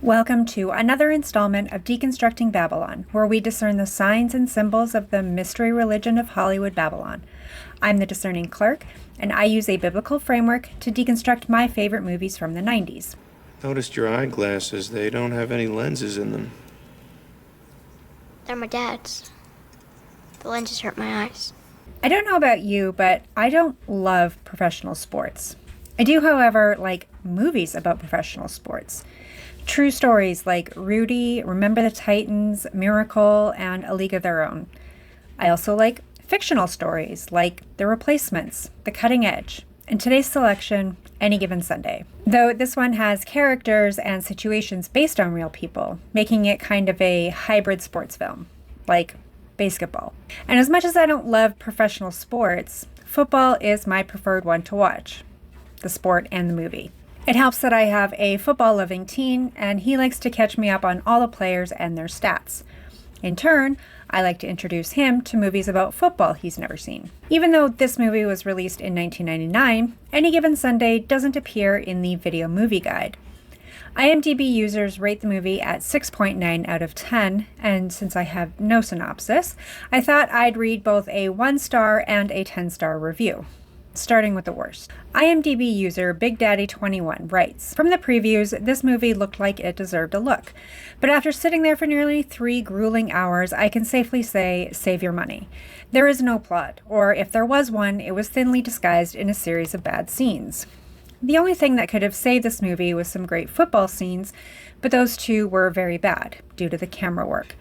Welcome to another installment of Deconstructing Babylon, where we discern the signs and symbols of the mystery religion of Hollywood Babylon. I'm the Discerning Clerk, and I use a biblical framework to deconstruct my favorite movies from the 90s. Noticed your eyeglasses. They don't have any lenses in them. They're my dad's. The lenses hurt my eyes. I don't know about you, but I don't love professional sports. I do, however, like movies about professional sports. True stories like Rudy, Remember the Titans, Miracle, and A League of Their Own. I also like fictional stories like The Replacements, The Cutting Edge, and today's selection, Any Given Sunday. Though this one has characters and situations based on real people, making it kind of a hybrid sports film, like basketball. And as much as I don't love professional sports, football is my preferred one to watch, the sport and the movie. It helps that I have a football-loving teen, and he likes to catch me up on all the players and their stats. In turn, I like to introduce him to movies about football he's never seen. Even though this movie was released in 1999, Any Given Sunday doesn't appear in the Video Movie Guide. IMDb users rate the movie at 6.9 out of 10, and since I have no synopsis, I thought I'd read both a 1-star and a 10-star review. Starting with the worst. IMDb user BigDaddy21 writes, "From the previews, this movie looked like it deserved a look. But after sitting there for nearly 3 grueling hours, I can safely say, save your money. There is no plot, or if there was one, it was thinly disguised in a series of bad scenes. The only thing that could have saved this movie was some great football scenes, but those two were very bad, due to the camera work.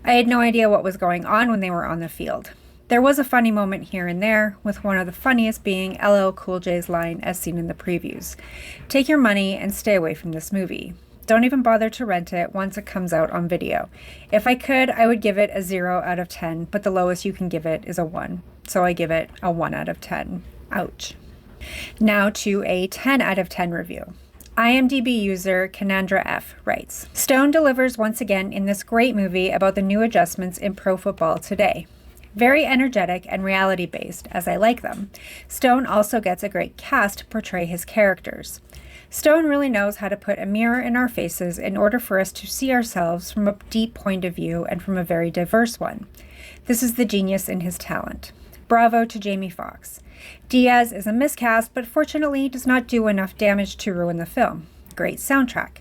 I had no idea what was going on when they were on the field. There was a funny moment here and there, with one of the funniest being LL Cool J's line as seen in the previews. Take your money and stay away from this movie. Don't even bother to rent it once it comes out on video. If I could, I would give it a 0 out of 10, but the lowest you can give it is a 1. So I give it a 1 out of 10. Ouch." Now to a 10 out of 10 review. IMDb user Canandra F. writes, "Stone delivers once again in this great movie about the new adjustments in pro football today. Very energetic and reality-based, as I like them. Stone also gets a great cast to portray his characters. Stone really knows how to put a mirror in our faces in order for us to see ourselves from a deep point of view and from a very diverse one. This is the genius in his talent. Bravo to Jamie Foxx. Diaz is a miscast, but fortunately does not do enough damage to ruin the film. Great soundtrack.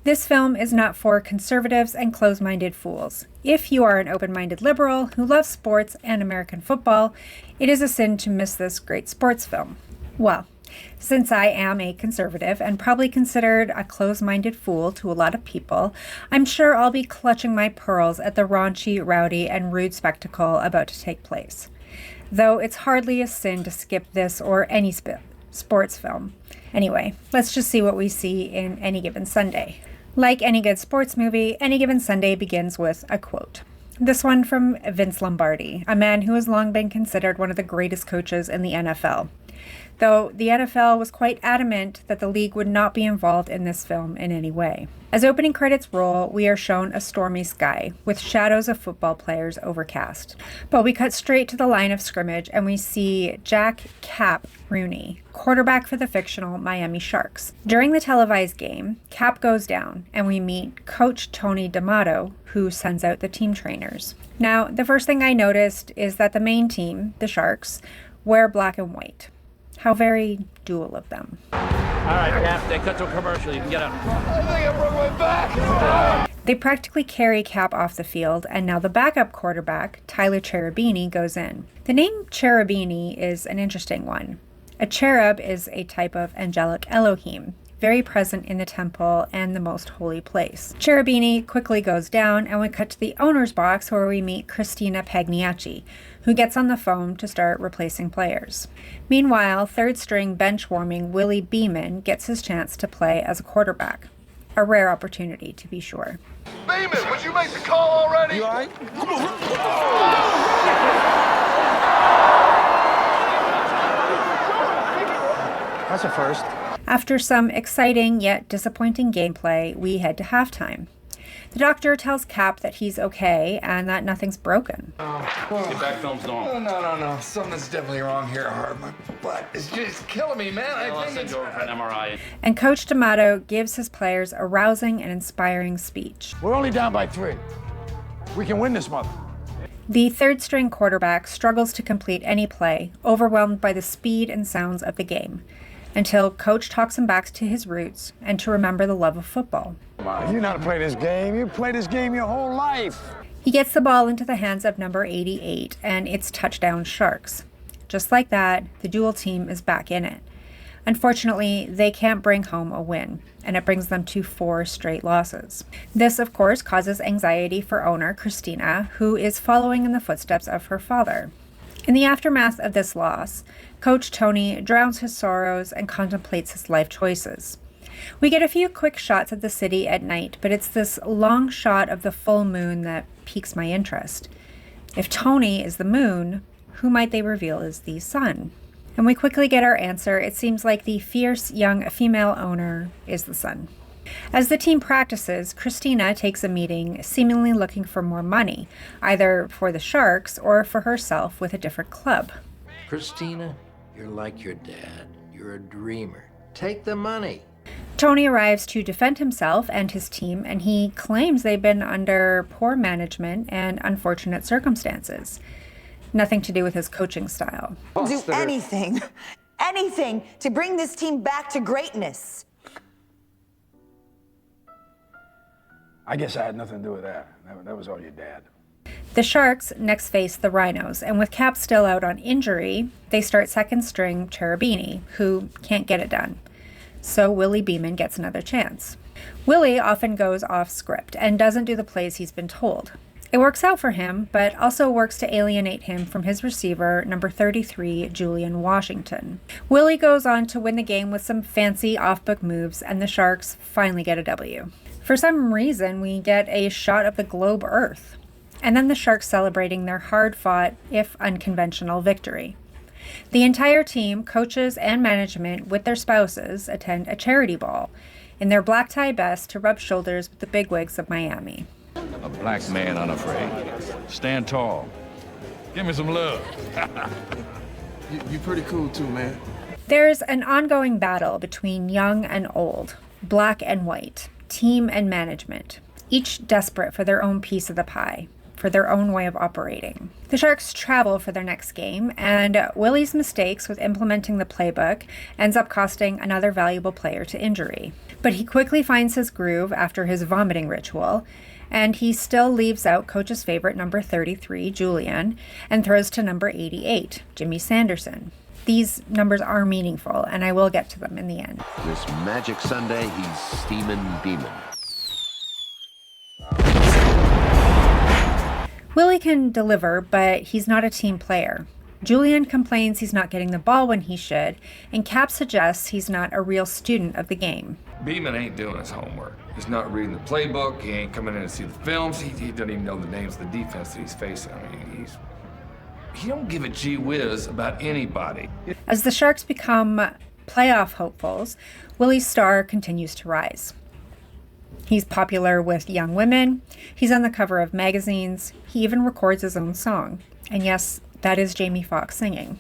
This film is not for conservatives and close-minded fools. If you are an open-minded liberal who loves sports and American football, it is a sin to miss this great sports film. Well, since I am a conservative and probably considered a close-minded fool to a lot of people, I'm sure I'll be clutching my pearls at the raunchy, rowdy, and rude spectacle about to take place. Though it's hardly a sin to skip this or any sports film. Anyway, let's just see what we see in Any Given Sunday. Like any good sports movie, Any Given Sunday begins with a quote. This one from Vince Lombardi, a man who has long been considered one of the greatest coaches in the NFL. Though the NFL was quite adamant that the league would not be involved in this film in any way. As opening credits roll, we are shown a stormy sky, with shadows of football players overcast. But we cut straight to the line of scrimmage and we see Jack Cap Rooney, quarterback for the fictional Miami Sharks. During the televised game, Cap goes down and we meet Coach Tony D'Amato, who sends out the team trainers. Now, the first thing I noticed is that the main team, the Sharks, wear black and white. How very dual of them. All right, Cap, they cut to a commercial. You can get up. I think I broke my back. They practically carry Cap off the field, and now the backup quarterback, Tyler Cherubini, goes in. The name Cherubini is an interesting one. A cherub is a type of angelic Elohim, very present in the temple and the most holy place. Cherubini quickly goes down, and we cut to the owner's box where we meet Christina Pagliacci, who gets on the phone to start replacing players. Meanwhile, third-string bench-warming Willie Beeman gets his chance to play as a quarterback. A rare opportunity, to be sure. Beeman, would you make the call already? You all right? That's a first. After some exciting yet disappointing gameplay, we head to halftime. The doctor tells Cap that he's okay and that nothing's broken. Get back, film's normal. No. Something's definitely wrong here, Hart. My butt is just killing me, man. I'll send you over for an MRI. And Coach D'Amato gives his players a rousing and inspiring speech. We're only down by 3. We can win this mother. The third-string quarterback struggles to complete any play, overwhelmed by the speed and sounds of the game, until Coach talks him back to his roots and to remember the love of football. Come on, you know how to play this game. You played this game your whole life. He gets the ball into the hands of number 88, and it's touchdown Sharks. Just like that, the dual team is back in it. Unfortunately, they can't bring home a win, and it brings them to 4 straight losses. This, of course, causes anxiety for owner Christina, who is following in the footsteps of her father. In the aftermath of this loss, Coach Tony drowns his sorrows and contemplates his life choices. We get a few quick shots of the city at night, but it's this long shot of the full moon that piques my interest. If Tony is the moon, who might they reveal is the sun? And we quickly get our answer. It seems like the fierce young female owner is the sun. As the team practices, Christina takes a meeting, seemingly looking for more money, either for the Sharks or for herself with a different club. Christina, you're like your dad. You're a dreamer. Take the money. Tony arrives to defend himself and his team, and he claims they've been under poor management and unfortunate circumstances. Nothing to do with his coaching style. Do anything to bring this team back to greatness. I guess I had nothing to do with that. That was all your dad. The Sharks next face the Rhinos, and with Cap still out on injury, they start second string Cherubini, who can't get it done. So Willie Beeman gets another chance. Willie often goes off script and doesn't do the plays he's been told. It works out for him, but also works to alienate him from his receiver, number 33, Julian Washington. Willie goes on to win the game with some fancy off-book moves, and the Sharks finally get a W. For some reason, we get a shot of the globe Earth, and then the Sharks celebrating their hard-fought, if unconventional, victory. The entire team, coaches and management, with their spouses, attend a charity ball in their black tie best to rub shoulders with the bigwigs of Miami. A black man unafraid. Stand tall. Give me some love. You pretty cool too, man. There's an ongoing battle between young and old, black and white, team and management, each desperate for their own piece of the pie, for their own way of operating. The Sharks travel for their next game, and Willie's mistakes with implementing the playbook ends up costing another valuable player to injury. But he quickly finds his groove after his vomiting ritual, and he still leaves out Coach's favorite number 33, Julian, and throws to number 88, Jimmy Sanderson. These numbers are meaningful, and I will get to them in the end. This magic Sunday, he's steaming Beeman. Willie can deliver, but he's not a team player. Julian complains he's not getting the ball when he should, and Cap suggests he's not a real student of the game. Beeman ain't doing his homework. He's not reading the playbook. He ain't coming in to see the films. He doesn't even know the names of the defense that he's facing. I mean, he don't give a gee whiz about anybody. As the Sharks become playoff hopefuls, Willie's star continues to rise. He's popular with young women. He's on the cover of magazines. He even records his own song. And yes, that is Jamie Foxx singing.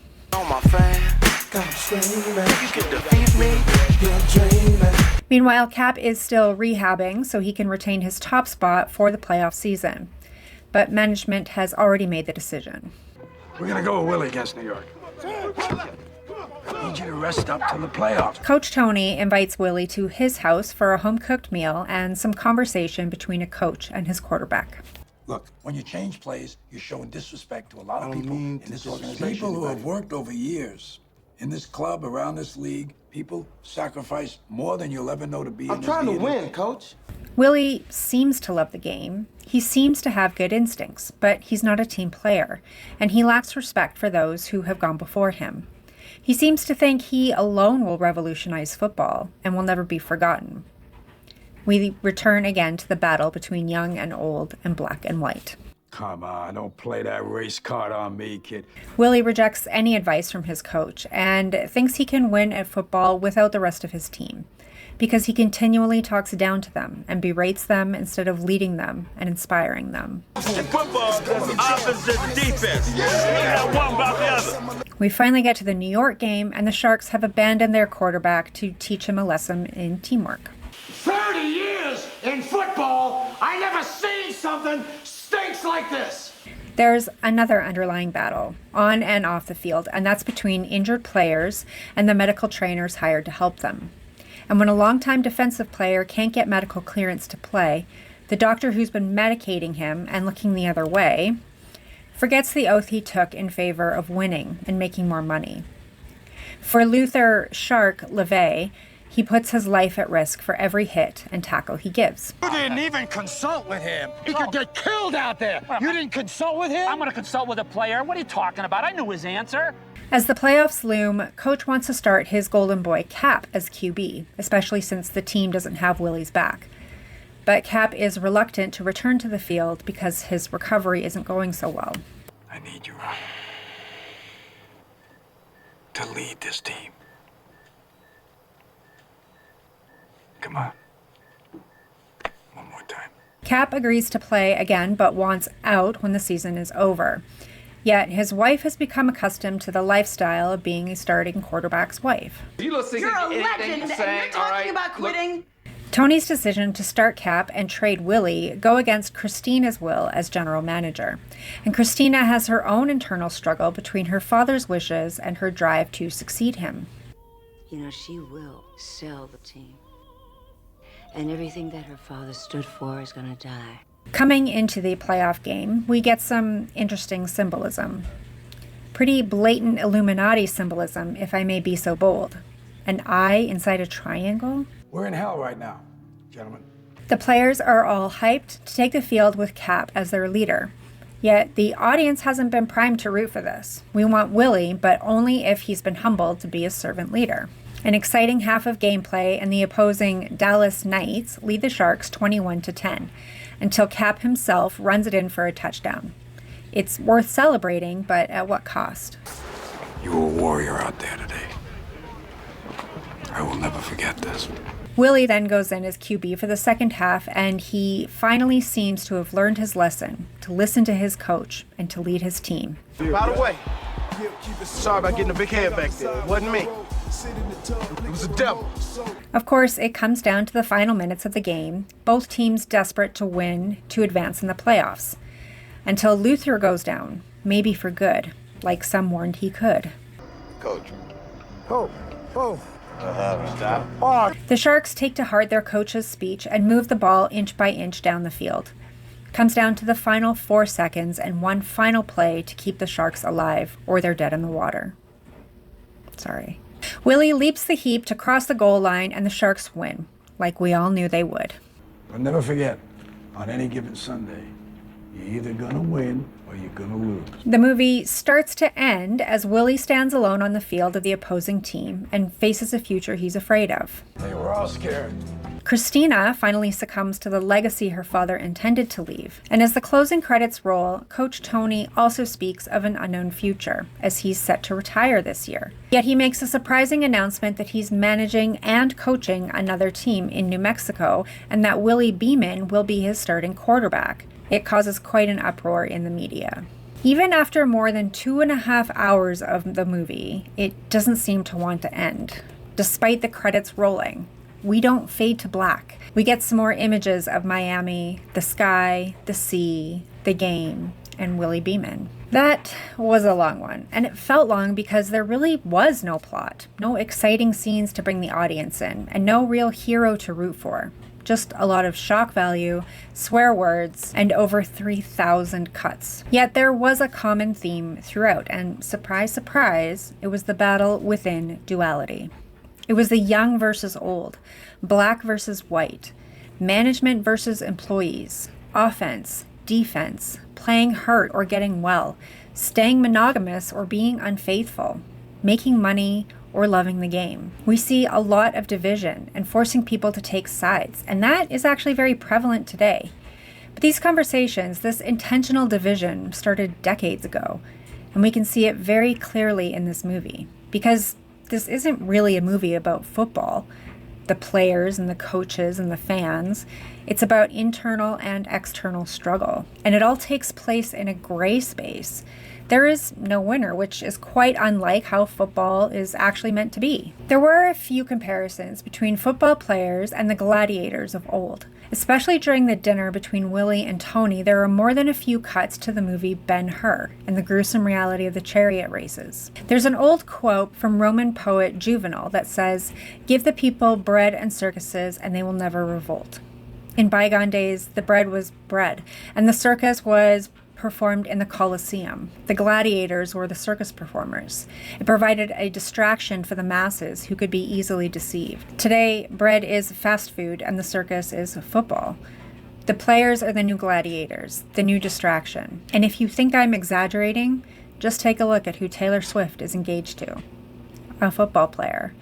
Meanwhile, Cap is still rehabbing so he can retain his top spot for the playoff season. But management has already made the decision. We're gonna go with Willie against New York. I need you to rest up till the playoffs. Coach Tony invites Willie to his house for a home-cooked meal and some conversation between a coach and his quarterback. Look, when you change plays, you're showing disrespect to a lot of people in this organization. People who have worked over years in this club, around this league, people sacrifice more than you'll ever know to be. I'm trying to win, Coach. Willie seems to love the game. He seems to have good instincts, but he's not a team player, and he lacks respect for those who have gone before him. He seems to think he alone will revolutionize football and will never be forgotten. We return again to the battle between young and old and black and white. Come on, don't play that race card on me, kid. Willie rejects any advice from his coach and thinks he can win at football without the rest of his team. because he continually talks down to them and berates them instead of leading them and inspiring them. In football, there's offense and defense. You got one about the other. We finally get to the New York game, and the Sharks have abandoned their quarterback to teach him a lesson in teamwork. 30 years in football, I never seen something stinks like this. There's another underlying battle, on and off the field, and that's between injured players and the medical trainers hired to help them. And when a longtime defensive player can't get medical clearance to play, the doctor who's been medicating him and looking the other way forgets the oath he took in favor of winning and making more money. For Luther Shark LeVay, he puts his life at risk for every hit and tackle he gives. You didn't even consult with him. He could get killed out there. You didn't consult with him? I'm going to consult with a player. What are you talking about? I knew his answer. As the playoffs loom, Coach wants to start his golden boy Cap as QB, especially since the team doesn't have Willie's back. But Cap is reluctant to return to the field because his recovery isn't going so well. I need you, Ron, to lead this team. Come on. One more time. Cap agrees to play again, but wants out when the season is over. Yet his wife has become accustomed to the lifestyle of being a starting quarterback's wife. You're a legend, and you're talking about quitting. Tony's decision to start Cap and trade Willie go against Christina's will as general manager. And Christina has her own internal struggle between her father's wishes and her drive to succeed him. You know, she will sell the team. And everything that her father stood for is gonna die. Coming into the playoff game, we get some interesting symbolism. Pretty blatant Illuminati symbolism, if I may be so bold. An eye inside a triangle? We're in hell right now, gentlemen. The players are all hyped to take the field with Cap as their leader. Yet the audience hasn't been primed to root for this. We want Willie, but only if he's been humbled to be a servant leader. An exciting half of gameplay, and the opposing Dallas Knights lead the Sharks 21-10, until Cap himself runs it in for a touchdown. It's worth celebrating, but at what cost? You were a warrior out there today. I will never forget this. Willie then goes in as QB for the second half, and he finally seems to have learned his lesson, to listen to his coach and to lead his team. By the way, sorry about getting a big head back there. It wasn't me. It was the devil. Of course, it comes down to the final minutes of the game, both teams desperate to win to advance in the playoffs. Until Luther goes down, maybe for good, like some warned he could. Coach. The Sharks take to heart their coach's speech and move the ball inch by inch down the field. Comes down to the final 4 seconds and one final play to keep the Sharks alive, or they're dead in the water. Sorry. Willie leaps the heap to cross the goal line, and the Sharks win, like we all knew they would. But never forget, on any given Sunday, you're either gonna win or you're gonna lose. The movie starts to end as Willie stands alone on the field of the opposing team and faces a future he's afraid of. Hey, we're all scared. Christina finally succumbs to the legacy her father intended to leave. And as the closing credits roll, Coach Tony also speaks of an unknown future, as he's set to retire this year. Yet he makes a surprising announcement that he's managing and coaching another team in New Mexico, and that Willie Beeman will be his starting quarterback. It causes quite an uproar in the media. Even after more than 2.5 hours of the movie, it doesn't seem to want to end, despite the credits rolling. We don't fade to black. We get some more images of Miami, the sky, the sea, the game, and Willie Beeman. That was a long one, and it felt long because there really was no plot, no exciting scenes to bring the audience in, and no real hero to root for. Just a lot of shock value, swear words, and over 3,000 cuts. Yet there was a common theme throughout, and surprise, surprise, it was the battle within duality. It was the young versus old, black versus white, management versus employees, offense, defense, playing hurt or getting well, staying monogamous or being unfaithful, making money or loving the game. We see a lot of division and forcing people to take sides, and that is actually very prevalent today. But these conversations, this intentional division, started decades ago, and we can see it very clearly in this movie, because this isn't really a movie about football. the players and the coaches and the fans. It's about internal and external struggle. And it all takes place in a gray space. There is no winner, which is quite unlike how football is actually meant to be. There were a few comparisons between football players and the gladiators of old. Especially during the dinner between Willie and Tony, there are more than a few cuts to the movie Ben-Hur and the gruesome reality of the chariot races. There's an old quote from Roman poet Juvenal that says, "Give the people bread and circuses and they will never revolt." In bygone days, the bread was bread, and the circus was performed in the Colosseum. The gladiators were the circus performers. It provided a distraction for the masses who could be easily deceived. Today, bread is fast food and the circus is football. The players are the new gladiators, the new distraction. And if you think I'm exaggerating, just take a look at who Taylor Swift is engaged to. A football player.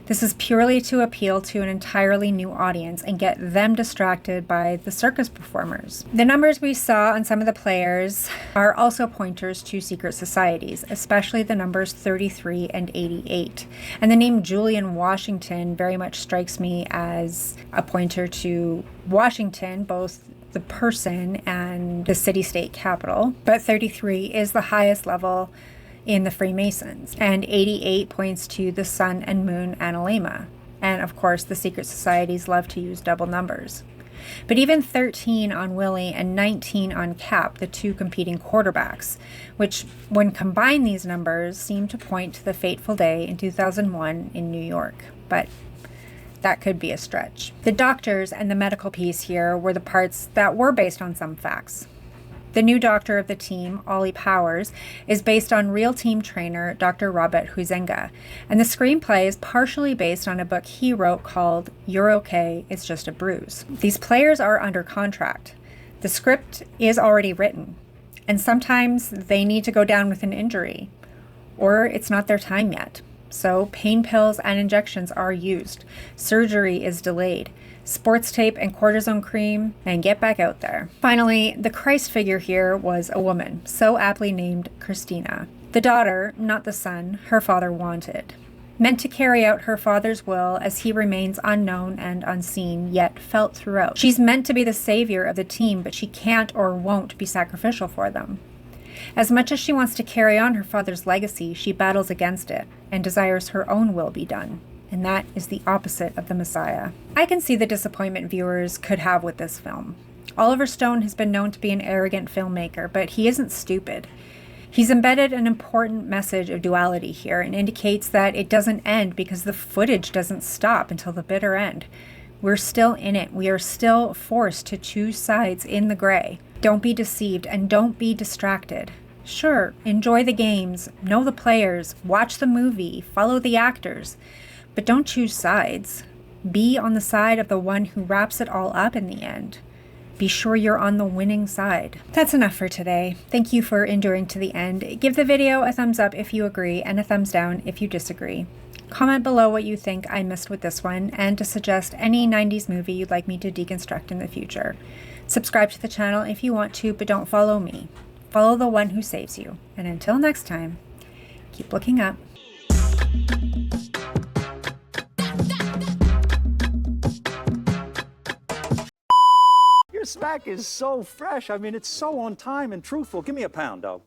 This is purely to appeal to an entirely new audience and get them distracted by the circus performers. The numbers we saw on some of the players are also pointers to secret societies, especially the numbers 33 and 88. And the name Julian Washington very much strikes me as a pointer to Washington, both the person and the city-state capital. But 33 is the highest level in the Freemasons, and 88 points to the sun and moon analemma. And of course, the secret societies love to use double numbers. But even 13 on Willie and 19 on Cap, the two competing quarterbacks, which when combined these numbers seem to point to the fateful day in 2001 in New York. But that could be a stretch. The doctors and the medical piece here were the parts that were based on some facts. The new doctor of the team, Ollie Powers, is based on real team trainer Dr. Robert Huizenga, and the screenplay is partially based on a book he wrote called You're Okay, It's Just a Bruise. These players are under contract. The script is already written, and sometimes they need to go down with an injury, or it's not their time yet. So pain pills and injections are used. Surgery is delayed. Sports tape and cortisone cream, and get back out there. Finally, the Christ figure here was a woman, so aptly named Christina. The daughter, not the son, her father wanted. Meant to carry out her father's will as he remains unknown and unseen, yet felt throughout. She's meant to be the savior of the team, but she can't or won't be sacrificial for them. As much as she wants to carry on her father's legacy, she battles against it and desires her own will be done. And that is the opposite of the Messiah. I can see the disappointment viewers could have with this film. Oliver Stone has been known to be an arrogant filmmaker, but he isn't stupid. He's embedded an important message of duality here and indicates that it doesn't end because the footage doesn't stop until the bitter end. We're still in it. We are still forced to choose sides in the gray. Don't be deceived and don't be distracted. Sure, enjoy the games, know the players, watch the movie, follow the actors, but don't choose sides. Be on the side of the one who wraps it all up in the end. Be sure you're on the winning side. That's enough for today. Thank you for enduring to the end. Give the video a thumbs up if you agree and a thumbs down if you disagree. Comment below what you think I missed with this one and to suggest any 90s movie you'd like me to deconstruct in the future. Subscribe to the channel if you want to, but don't follow me. Follow the one who saves you. And until next time, keep looking up. Your smack is so fresh. I mean, it's so on time and truthful. Give me a pound, dog.